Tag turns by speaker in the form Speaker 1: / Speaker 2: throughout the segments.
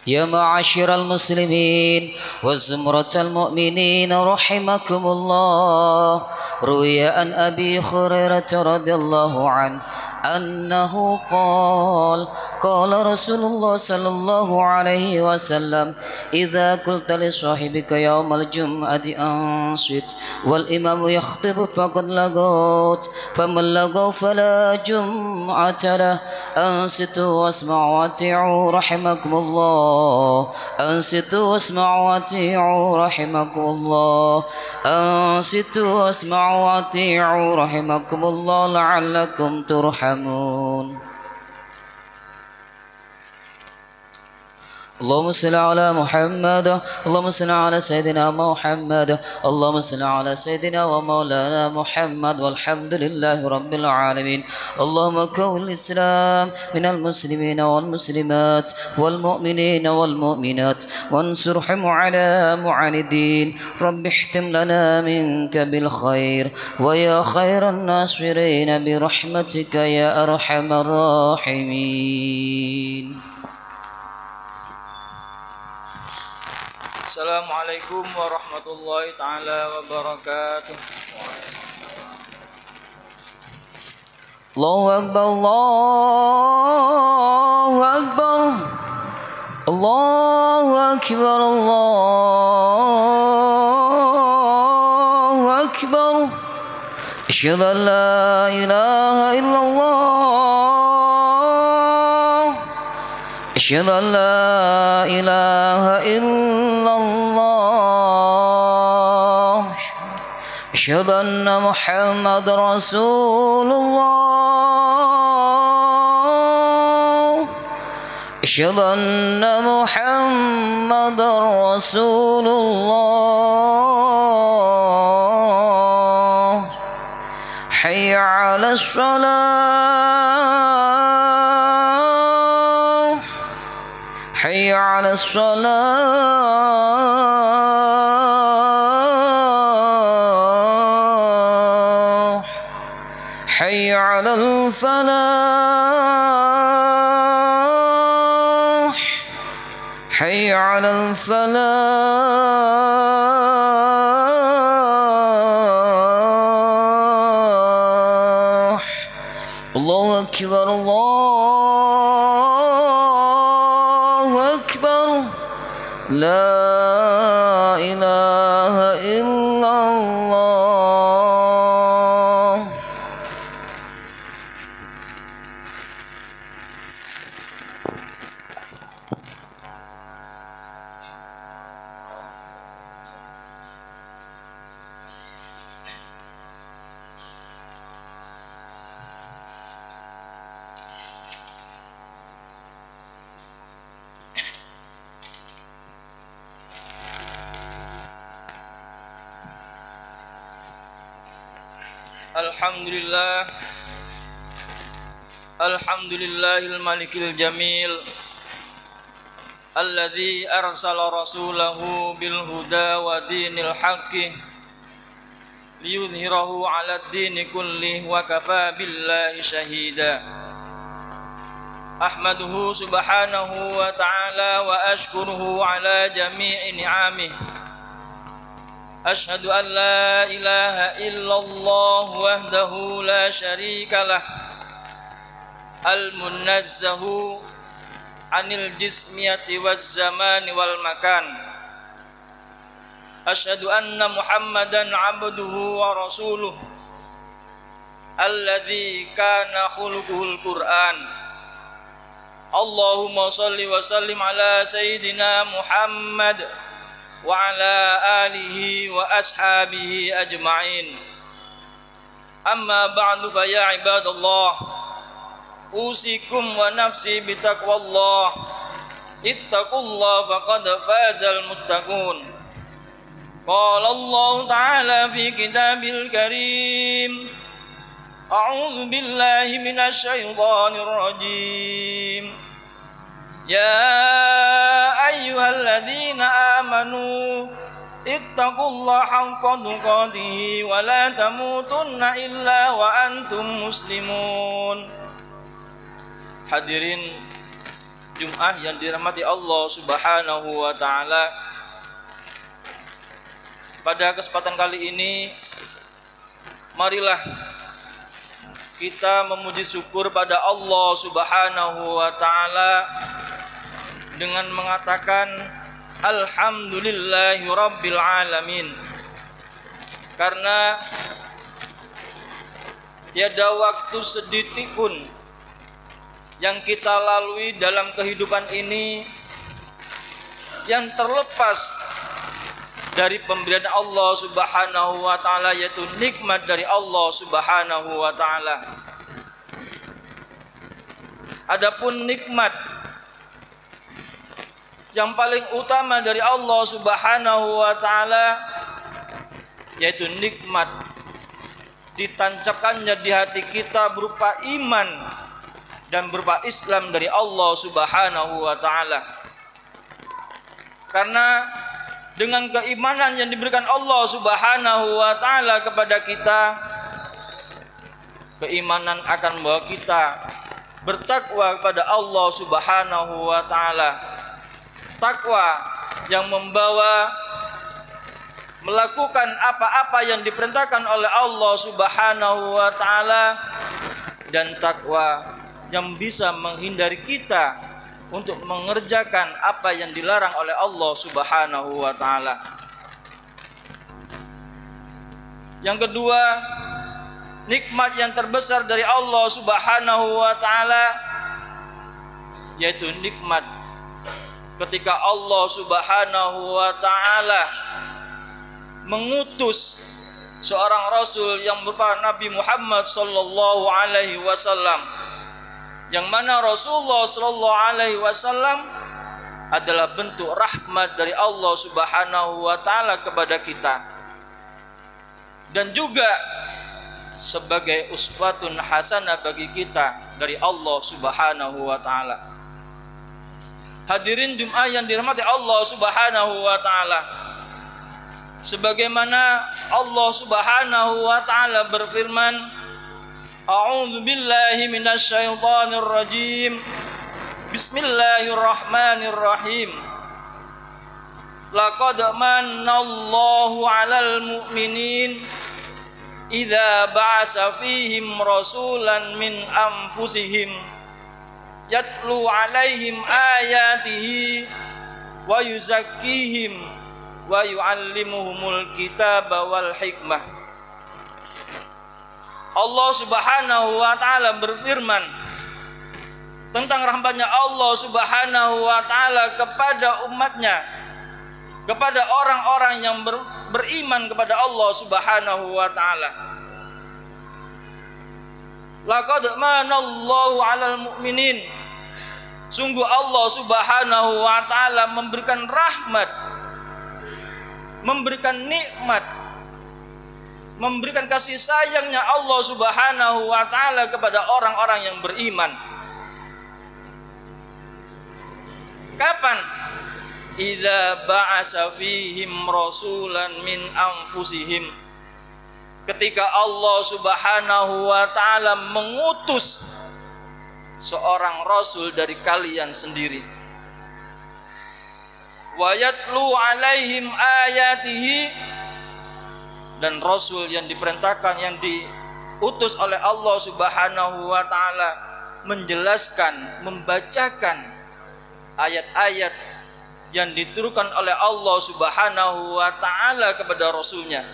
Speaker 1: يا معاشر المسلمين وزمرة المؤمنين رحمكم الله. روي عن أبي هريرة رضي الله عنه أنه قال رسول الله صلى الله عليه وسلم: إذا قلت لصاحبك يوم الجمعة أنصت والإمام يخطب فقد لغوت، فمن لغوا فلا جمعة له. أنصتوا واسمعوا وأطيعوا رحمكم الله. أنصتوا واسمعوا وأطيعوا رحمكم الله. أنصتوا واسمعوا وأطيعوا رحمكم الله لعلكم ترحمون. اللهم صل على محمد. اللهم صل على سيدنا محمد. اللهم صل على سيدنا ومولانا محمد والحمد لله رب العالمين. اللهم كون الإسلام من المسلمين والمسلمات والمؤمنين والمؤمنات وانصرهم على معاندين. رب احتم لنا منك بالخير ويا خير الناصرين برحمتك يا أرحم الراحمين.
Speaker 2: Assalamualaikum warahmatullahi ta'ala wabarakatuh.
Speaker 1: Allahu Akbar, Allahu Akbar, Allahu Akbar, Allahu Akbar. Asyhadu an la ilaha illallah. Asyhadu an la ilaha illallah. Asyhadu anna Muhammad Rasulullah. Asyhadu anna Muhammad Rasulullah. Hayya 'alas shalah. Hayya 'alas shalah. Hayya 'alal falah. Hayya 'alal falah. Allahu Akbar, Allahu Akbar. La ilaha illallah.
Speaker 2: Alhamdulillah. Alhamdulillahil malikil jamil alladzi arsala rasulahu bil huda wa dinil haqqi liyudhhirahu 'alad dini kullih wa kafa billahi shahida. Ahmaduhu subhanahu wa ta'ala wa ashkuruhu 'ala jami'i ni'amihi. Ashhadu an la ilaha illallah wahdahu la syarika lah, al-munazzahu anil jismiyati waz zamani wal makan. Ashhadu anna Muhammadan abduhu wa rasuluh alladzi kana khuluquhul Qur'an. Allahumma shalli wa sallim ala sayyidina Muhammad wa ala alihi wa ashabihi ajma'in. Amma ba'du fa ya ibadallah, usikum wa nafsi bitaqwallah. Ittaqullah faqad fazal muttaqun. Qala Allah ta'ala fi kitabil karim. A'udzu billahi minasy syaithanir rajim. Ya ayyuhalladzina amanu ittaqullaha haqqa tuqatih wa la tamutunna illa wa antum muslimun. Hadirin Jum'ah yang dirahmati Allah Subhanahu wa taala. Pada kesempatan kali ini marilah kita memuji syukur pada Allah Subhanahu wa taala dengan mengatakan alhamdulillahi rabbil alamin. Karena tiada waktu sedetik pun yang kita lalui dalam kehidupan ini yang terlepas dari pemberian Allah Subhanahu wa taala, yaitu nikmat dari Allah Subhanahu wa taala. Adapun nikmat yang paling utama dari Allah Subhanahu wa taala yaitu nikmat ditancapkannya di hati kita berupa iman dan berupa Islam dari Allah Subhanahu wa taala. Karena dengan keimanan yang diberikan Allah Subhanahu wa taala kepada kita, keimanan akan membawa kita bertakwa kepada Allah Subhanahu wa taala. Takwa yang membawa melakukan apa-apa yang diperintahkan oleh Allah Subhanahu wa taala, dan takwa yang bisa menghindari kita untuk mengerjakan apa yang dilarang oleh Allah Subhanahu wa taala. Yang kedua, nikmat yang terbesar dari Allah Subhanahu wa taala yaitu nikmat ketika Allah Subhanahu wa taala mengutus seorang rasul yang berupa Nabi Muhammad sallallahu alaihi wasallam, yang mana Rasulullah sallallahu alaihi wasallam adalah bentuk rahmat dari Allah Subhanahu wa taala kepada kita, dan juga sebagai uswatun hasanah bagi kita dari Allah Subhanahu wa taala. Hadirin Jum'ah yang dirahmati Allah Subhanahu wa taala, sebagaimana Allah Subhanahu wa taala berfirman, A'udzu billahi minasyaitonir rajim. Bismillahirrahmanirrahim. Laqad manallahu 'alal mu'minin idza ba'asa fihim rasulan min anfusihim yatlu 'alaihim ayatihi wa yuzakkihim wa yu'allimuhumul kitaba wal hikmah. Allah Subhanahu wa taala berfirman tentang rahmatnya Allah Subhanahu wa taala kepada umatnya, kepada orang-orang yang beriman kepada Allah Subhanahu wa taala. Laqad manallahu 'alal mu'minin. Sungguh Allah Subhanahu wa taala memberikan rahmat, memberikan nikmat, memberikan kasih sayangnya Allah Subhanahu wa taala kepada orang-orang yang beriman. Kapan? Idza ba'asa fihim rasulan min anfusihim. Ketika Allah Subhanahu wa taala mengutus seorang rasul dari kalian sendiri. Wa yatlu 'alaihim ayatihi, dan rasul yang diperintahkan, yang diutus oleh Allah Subhanahu wa taala menjelaskan, membacakan ayat-ayat yang diturunkan oleh Allah Subhanahu wa taala kepada rasulnya.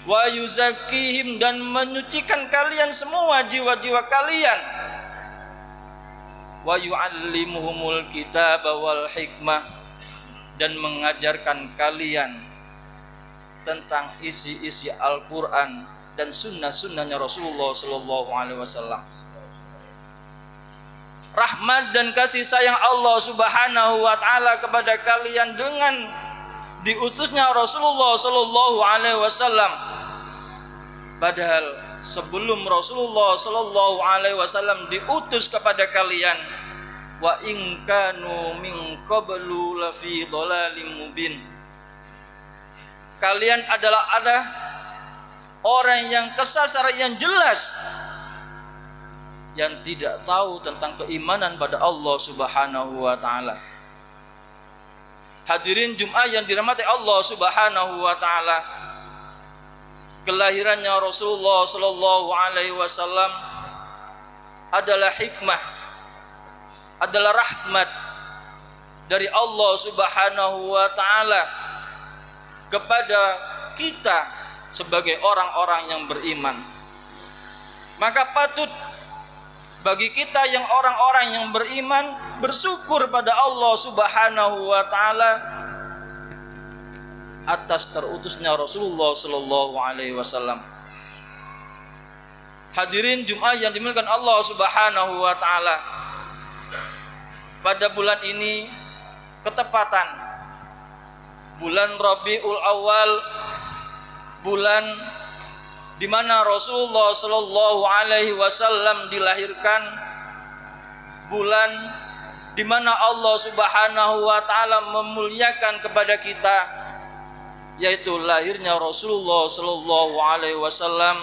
Speaker 2: Wa yuzakkihim, dan menyucikan kalian semua jiwa-jiwa kalian. Wa yu'allimuhumul kitaba wal hikmah, dan mengajarkan kalian tentang isi-isi Al-Quran dan sunnah-sunnahnya Rasulullah Sallallahu Alaihi Wasallam. Rahmat dan kasih sayang Allah Subhanahu Wa Taala kepada kalian dengan diutusnya Rasulullah Sallallahu Alaihi Wasallam. Padahal sebelum Rasulullah Sallallahu Alaihi Wasallam diutus kepada kalian, wa in kanu min qablu lafi dhalalim mubin. Kalian adalah orang yang kesasar yang jelas, yang tidak tahu tentang keimanan pada Allah Subhanahu wa taala. Hadirin Jumat yang dirahmati Allah Subhanahu wa taala, kelahirannya Rasulullah sallallahu alaihi wasallam adalah hikmah, adalah rahmat dari Allah Subhanahu wa taala kepada kita sebagai orang-orang yang beriman. Maka patut bagi kita yang orang-orang yang beriman bersyukur pada Allah Subhanahu wa taala atas terutusnya Rasulullah sallallahu alaihi wasallam. Hadirin Jumat yang dimuliakan Allah Subhanahu wa taala, pada bulan ini ketepatan bulan Rabiul Awal, bulan di mana Rasulullah sallallahu alaihi wasallam dilahirkan, bulan di mana Allah Subhanahu wa taala memuliakan kepada kita, yaitu lahirnya Rasulullah sallallahu alaihi wasallam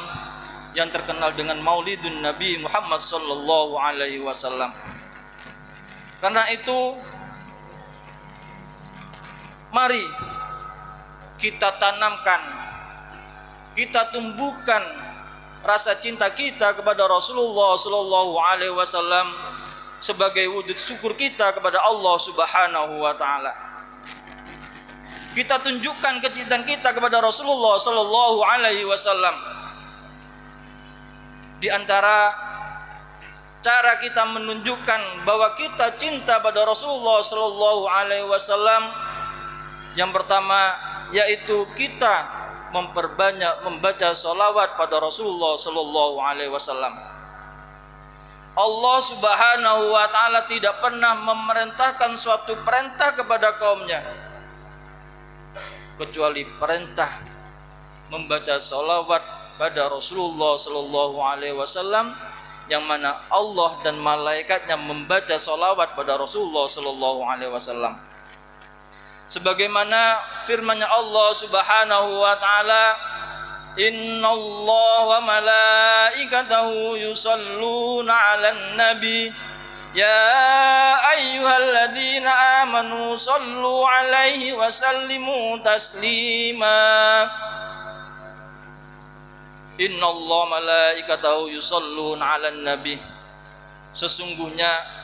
Speaker 2: yang terkenal dengan Maulidun Nabi Muhammad sallallahu alaihi wasallam. Karena itu mari kita tanamkan, kita tumbuhkan rasa cinta kita kepada Rasulullah sallallahu alaihi wasallam sebagai wujud syukur kita kepada Allah Subhanahu wa taala. Kita tunjukkan kecintaan kita kepada Rasulullah sallallahu alaihi wasallam. Di antara cara kita menunjukkan bahwa kita cinta pada Rasulullah sallallahu alaihi wasallam, yang pertama yaitu kita memperbanyak membaca salawat pada Rasulullah sallallahu alaihi wasallam. Allah Subhanahu wa taala tidak pernah memerintahkan suatu perintah kepada kaumnya kecuali perintah membaca salawat pada Rasulullah sallallahu alaihi wasallam, yang mana Allah dan malaikatnya membaca salawat pada Rasulullah sallallahu alaihi wasallam. Sebagaimana firman-Nya Allah Subhanahu wa taala, innallaha wa malaikatahu yusalluna 'alan nabi ya ayyuhalladzina amanu sallu 'alaihi wa sallimu taslima. Innallaha malaikatahu yusalluna 'alan nabi, sesungguhnya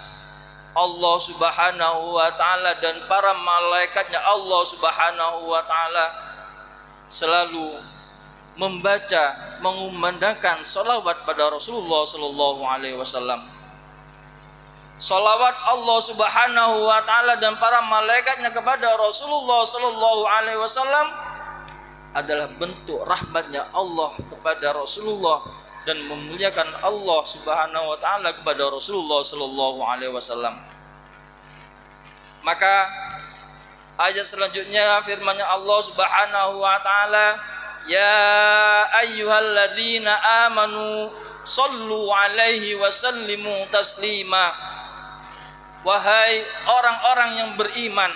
Speaker 2: Allah Subhanahu wa taala dan para malaikatnya Allah Subhanahu wa taala selalu membaca, mengumandangkan salawat pada Rasulullah sallallahu alaihi wasallam. Salawat Allah Subhanahu wa taala dan para malaikatnya kepada Rasulullah sallallahu alaihi wasallam adalah bentuk rahmatnya Allah kepada Rasulullah dan memuliakan Allah Subhanahu wa taala kepada Rasulullah sallallahu alaihi wasallam. Maka ayat selanjutnya firman-Nya Allah Subhanahu wa taala, ya ayyuhalladzina amanu sallu alaihi wa sallimu taslima. Wahai orang-orang yang beriman,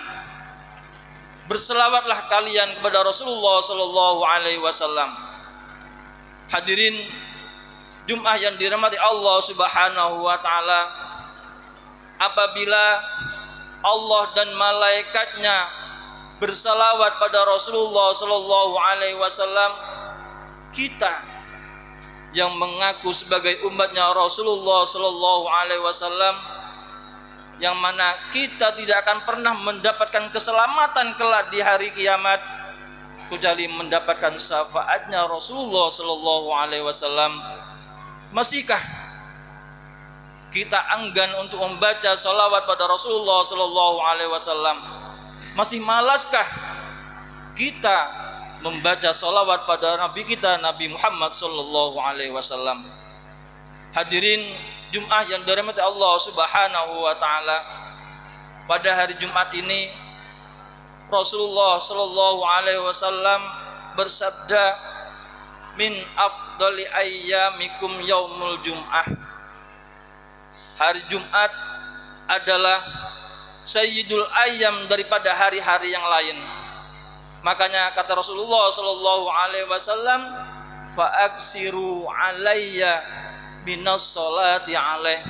Speaker 2: berselawatlah kalian kepada Rasulullah sallallahu alaihi wasallam. Hadirin Jumat yang dirahmati Allah Subhanahu wa taala, apabila Allah dan malaikatnya bersalawat pada Rasulullah sallallahu alaihi wasallam, kita yang mengaku sebagai umatnya Rasulullah sallallahu alaihi wasallam, yang mana kita tidak akan pernah mendapatkan keselamatan kelak di hari kiamat kecuali mendapatkan syafaatnya Rasulullah sallallahu alaihi wasallam, masihkah kita enggan untuk membaca salawat pada Rasulullah sallallahu alaihi wasallam? Masih malaskah kita membaca salawat pada Nabi kita, Nabi Muhammad sallallahu alaihi wasallam? Hadirin Jumat yang dirahmati Allah Subhanahu wa taala, pada hari Jumat ini Rasulullah sallallahu alaihi wasallam bersabda, min afdali ayyamikum yaumul jum'ah. Hari Jumat adalah sayyidul ayyam daripada hari-hari yang lain. Makanya kata Rasulullah sallallahu alaihi wasallam, fa aksiru alayya minas sholati alaih.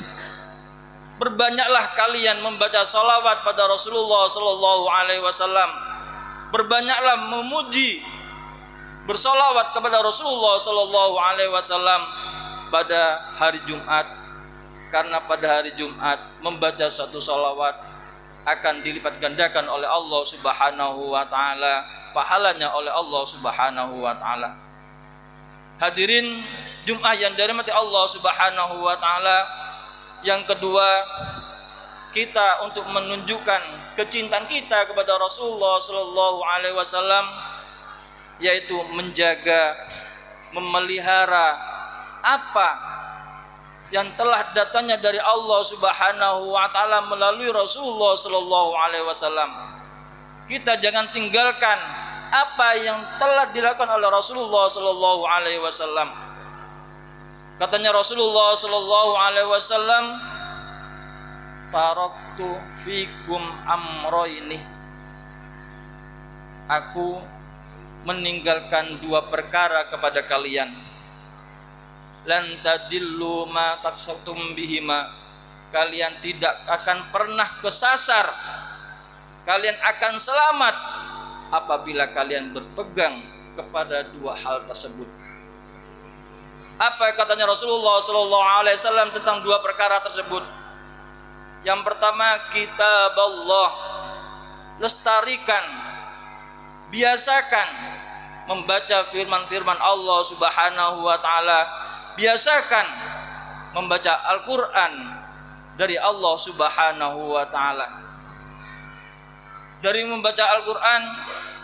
Speaker 2: Berbanyaklah kalian membaca salawat pada Rasulullah sallallahu alaihi wasallam. Berbanyaklah memuji, bersalawat kepada Rasulullah sallallahu alaihi wasallam pada hari Jumat, karena pada hari Jumat membaca satu salawat akan dilipat gandakan oleh Allah Subhanahu wa taala, pahalanya oleh Allah Subhanahu wa taala. Hadirin Jumat yang dirahmati Allah Subhanahu wa taala, yang kedua, kita untuk menunjukkan kecintaan kita kepada Rasulullah sallallahu alaihi wasallam, yaitu menjaga, memelihara apa yang telah datangnya dari Allah Subhanahu wa taala melalui Rasulullah sallallahu alaihi wasallam. Kita jangan tinggalkan apa yang telah dilakukan oleh Rasulullah sallallahu alaihi wasallam. Katanya Rasulullah sallallahu alaihi wasallam, taraktu fikum amroini. Aku meninggalkan dua perkara kepada kalian. Lan tadillu ma taqsatum bihima. Kalian tidak akan pernah kesasar. Kalian akan selamat apabila kalian berpegang kepada dua hal tersebut. Apa katanya Rasulullah sallallahu alaihi wasallam tentang dua perkara tersebut? Yang pertama, kitab Allah. Lestarikan, biasakan membaca firman-firman Allah Subhanahu wa taala. Biasakan membaca Al-Qur'an dari Allah Subhanahu wa taala. Dari membaca Al-Qur'an,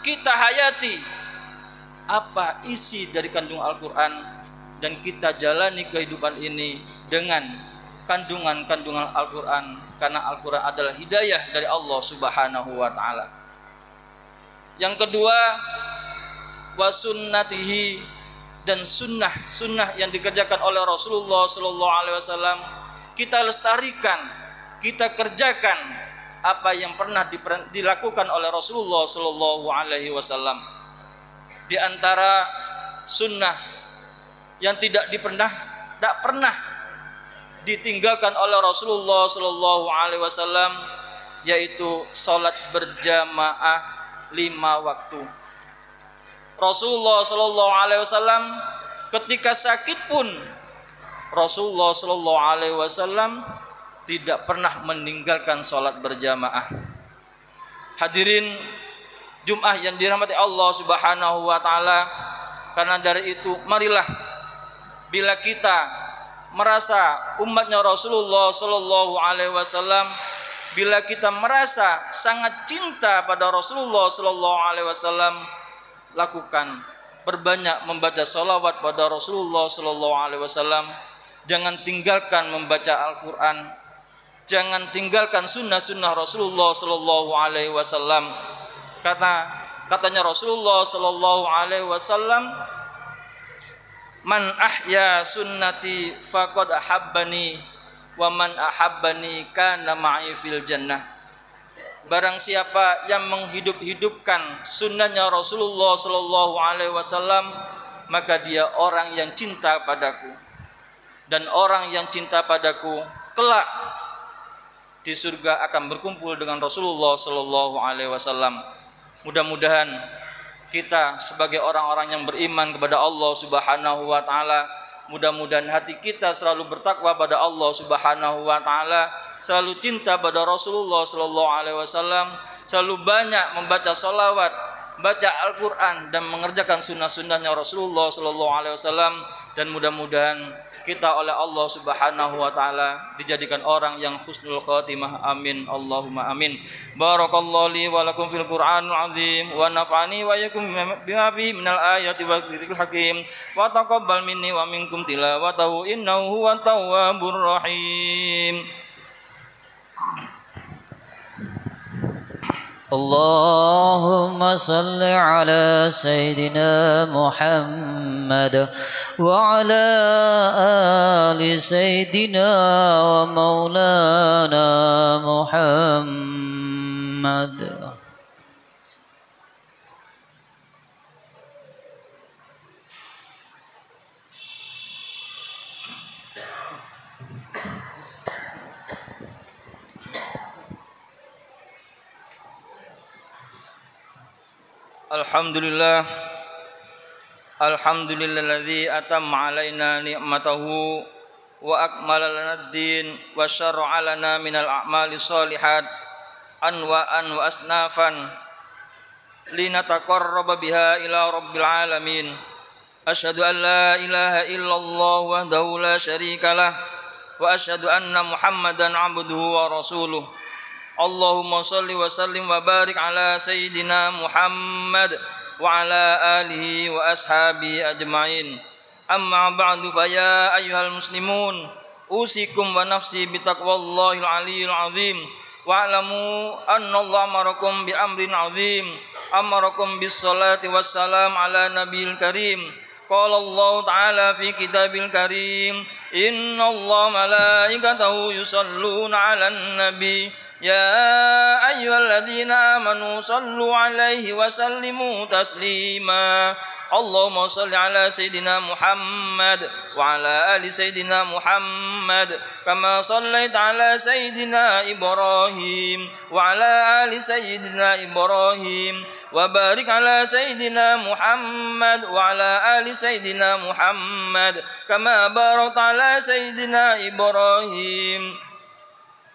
Speaker 2: kita hayati apa isi dari kandungan Al-Qur'an, dan kita jalani kehidupan ini dengan kandungan-kandungan Al-Quran, karena Al-Quran adalah hidayah dari Allah Subhanahu wa ta'ala. Yang kedua, wasunnatihi, dan sunnah yang dikerjakan oleh Rasulullah sallallahu alaihi wasallam, kita lestarikan, kita kerjakan apa yang pernah dilakukan oleh Rasulullah sallallahu alaihi wasallam. Di antara sunnah yang tidak pernah ditinggalkan oleh Rasulullah sallallahu alaihi wasallam, yaitu salat berjamaah 5 waktu. Rasulullah sallallahu alaihi wasallam ketika sakit pun Rasulullah sallallahu alaihi wasallam tidak pernah meninggalkan salat berjamaah. Hadirin Jumat yang dirahmati Allah Subhanahu wa taala, karena dari itu marilah, bila kita merasa umatnya Rasulullah sallallahu alaihi wasallam, bila kita merasa sangat cinta pada Rasulullah sallallahu alaihi wasallam, lakukan berbanyak membaca salawat pada Rasulullah sallallahu alaihi wasallam. Jangan tinggalkan membaca Al-Qur'an, jangan tinggalkan sunnah-sunnah Rasulullah sallallahu alaihi wasallam. Katanya Rasulullah sallallahu alaihi wasallam, man ahya sunnati faqad ahabbani wa man ahabbani kana ma'i fil jannah. Barang siapa yang menghidup-hidupkan sunnahnya Rasulullah sallallahu alaihi wasallam, maka dia orang yang cinta padaku, dan orang yang cinta padaku kelak di surga akan berkumpul dengan Rasulullah sallallahu alaihi wasallam. Mudah-mudahan kita sebagai orang-orang yang beriman kepada Allah Subhanahu wa taala, mudah-mudahan hati kita selalu bertakwa pada Allah Subhanahu wa taala, selalu cinta pada Rasulullah sallallahu alaihi wasallam, selalu banyak membaca salawat, baca Al-Qur'an, dan mengerjakan sunnah-sunnahnya Rasulullah sallallahu alaihi wasallam. Dan mudah-mudahan kita oleh Allah Subhanahu wa taala dijadikan orang yang husnul khatimah. Amin, Allahumma amin. Barakallahu li wa lakum fil Qur'anil azim, wa nafa'ani wa iyyakum bima fihi minal ayati wa dzikril hakim, wa taqabbal minni wa minkum tilawatahu innahu huwat tawwabur rahim.
Speaker 1: اللهم صل على سيدنا محمد وعلى آل سيدنا ومولانا محمد.
Speaker 2: Alhamdulillah. Alhamdulillahilladzi atamma alaina ni'matahu wa akmala lana ad-din wa syara'a lana minal a'mali sholihat anwa'an wa asnafan linataqarraba biha ila rabbil alamin. Asyhadu an la ilaha illallah wahdahu la syarikalah wa asyhadu anna Muhammadan abduhu wa rasuluh. Allahumma shalli wa sallim wa barik ala sayyidina Muhammad wa ala alihi wa ashabi ajma'in. Amma ba'du, fa ya ayyuhal muslimun, usikum wa nafsi bitaqwallahil aliyyil azim. Wa'lamu anna Allah amarakum bi amrin azim, amarakum bis salati wassalam ala nabiyil karim. Qala Allah ta'ala fi kitabil karim, inna Allah malaikatahu yusalluna 'alan nabi. Ya ayyuhalladzina amanu sallu 'alaihi wa sallimu taslima. Allahumma salli ala sayyidina Muhammad wa ala ali sayyidina Muhammad kama sallaita ala sayyidina Ibrahim wa ala ali sayyidina Ibrahim wa barik ala sayyidina Muhammad wa ala ali sayyidina Muhammad kama barakta ala sayyidina Ibrahim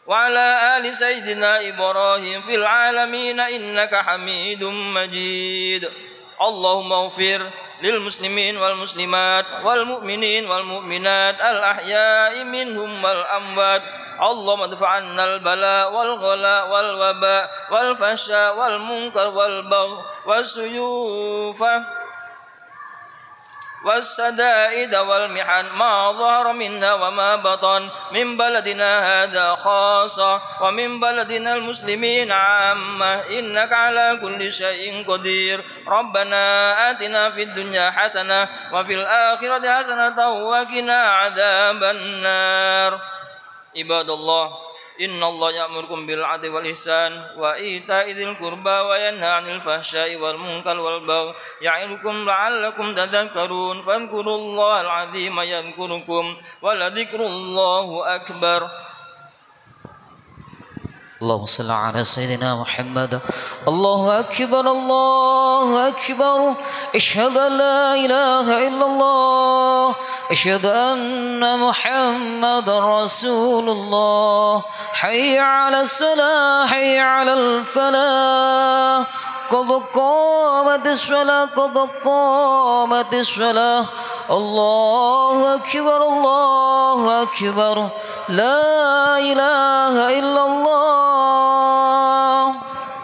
Speaker 2: wa ala ali sayyidina Ibrahim fil alamin innaka Hamidum Majid. Allahumma ighfir lil muslimin wal muslimat wal mu'minin wal mu'minat al ahya'i minhum wal amwat. Allahumma dafa'anna al bala wal ghala wal waba wal fahsya wal munkar wal bagh was suyufa والسدائد والمحن ما ظهر منا وما بطن من بلدنا هذا خاصة ومن بلدنا المسلمين عامة إنك على كل شيء قدير. ربنا آتنا في الدنيا حسنة وفي الآخرة حسنة وقنا عذاب النار. عباد الله, inna Allah ya'murukum bil 'adli wal ihsan wa ita'i dzil qurba wa yanha 'anil fahsya'i wal munkar wal baghi ya'idukum la'allakum tadhakkarun. Fadhkurullahal 'azima yadhkurukum wa ladhikrullahi akbar.
Speaker 1: اللهم صل على سيدنا محمد. الله أكبر الله أكبر. أشهد أن لا إله إلا الله. أشهد أن محمد رسول الله. حي على الصلاة حي على الفلاح. قد قامت الصلاة قد قامت الصلاة. الله أكبر الله أكبر. لا إله إلا الله.